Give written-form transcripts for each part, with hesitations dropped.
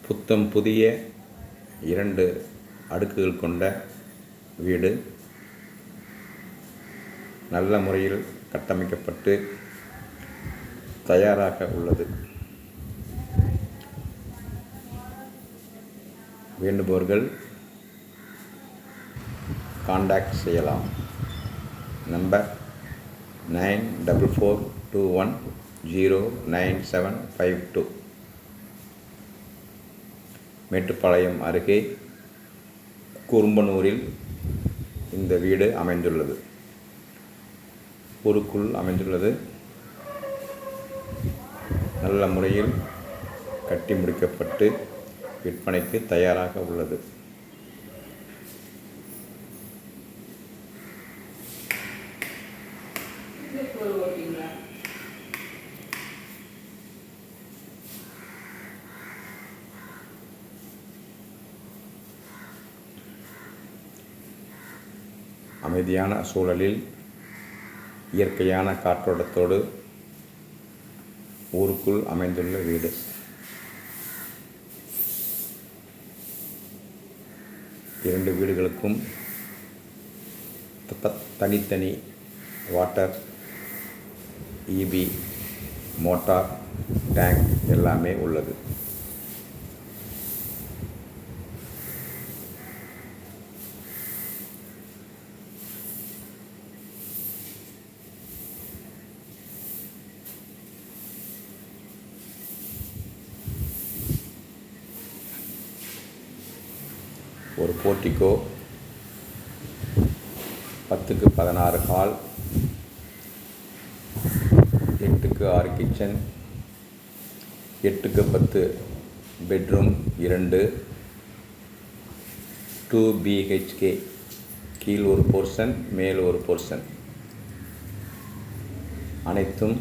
புத்தம் புதிய 2 அடுக்குகள் கொண்ட வீடு நல்ல முறையில் கட்டமைக்கப்பட்டு தயாராக உள்ளது. வேண்டுபவர்கள் காண்டாக்ட் செய்யலாம். நம்பர் 9442109752. மேட்டுப்பாளையம் அருகே குறும்பனூரில் இந்த வீடு அமைந்துள்ளது. ஊருக்குள் அமைந்துள்ளது. நல்ல முறையில் கட்டி முடிக்கப்பட்டு விற்பனைக்கு தயாராக உள்ளது. அமைதியான சூழலில் இயற்கையான காற்றோட்டத்தோடு ஊருக்குள் அமைந்துள்ள வீடு. இரண்டு வீடுகளுக்கும் தனித்தனி வாட்டர், இபி, மோட்டார், டேங்க் எல்லாமே உள்ளது. ஒரு போர்ட்டிகோ, 10க்கு 16 ஹால், 8க்கு 6 கிச்சன், 8க்கு 10 பெட்ரூம் 2, 2 BHK, கீழ் ஒரு போர்ஷன், மேல் ஒரு போர்ஷன். அனைத்தும்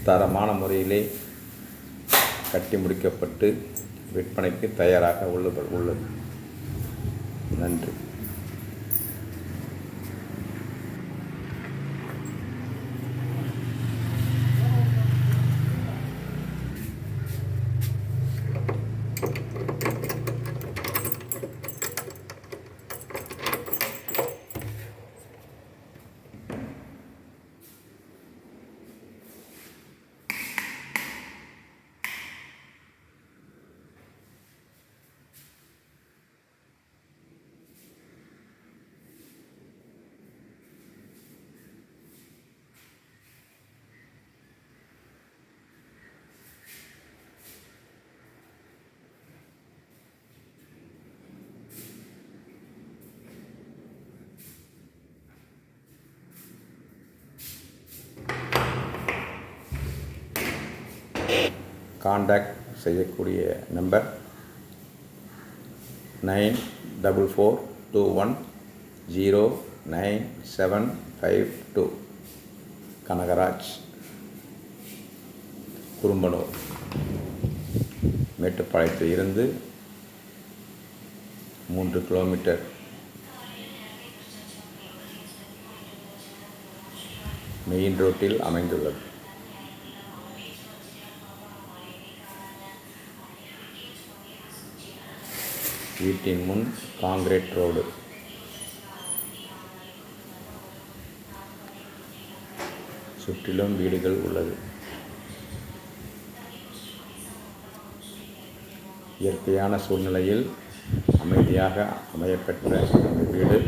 தரமான முறையிலே கட்டி முடிக்கப்பட்டு விற்பனைக்கு தயாராக உள்ளது. நன்றி. காண்டாக்ட் செய்யக்கூடிய நம்பர் 9442109752. கனகராஜ், குறும்பனூர். மேட்டுப்பாளையத்தில் இருந்து 3 கிலோமீட்டர் மெயின் ரோட்டில் அமைந்துள்ளது. வீட்டின் முன் காங்கிரீட் ரோடு. சுற்றிலும் வீடுகள் உள்ளது. இயற்கையான சூழ்நிலையில் அமைதியாக அமையப்பெற்ற இந்த வீடு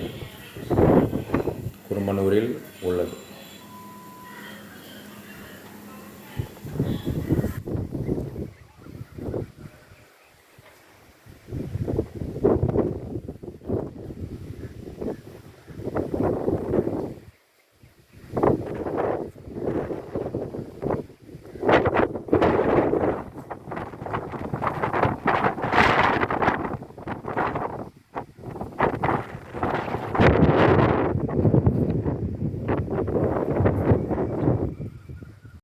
குறும்பனூரில் உள்ளது.